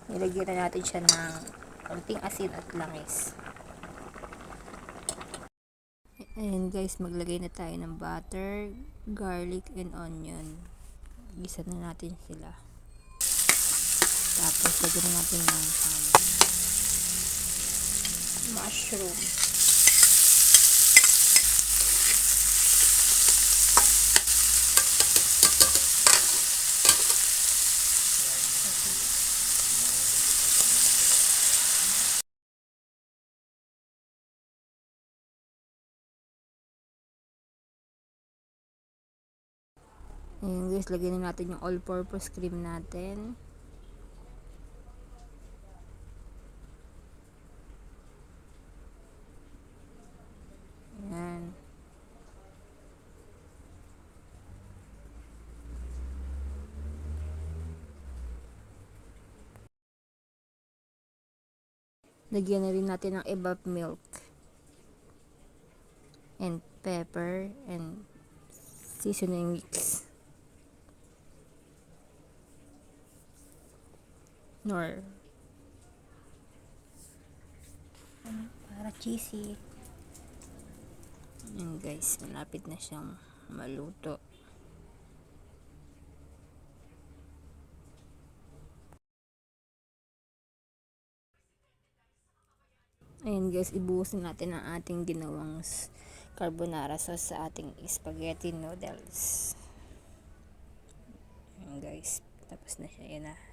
Nilagyan na natin siya ng konting asin at langis. Ayan guys, maglagay na tayo ng butter, garlic, and onion. Gisa na natin sila. Tapos lagyan na natin ng mushroom. Ayan guys, lagyan na natin yung all-purpose cream natin. Ayan. Lagyan na rin natin ng evap milk. And pepper and seasoning mix. Nor para cheesy. Ayan guys, malapit na siyang maluto. Ayan guys, ibuhusin natin ang ating ginawang carbonara sauce sa ating spaghetti noodles. Ayan guys, tapos na siya. Ayan na.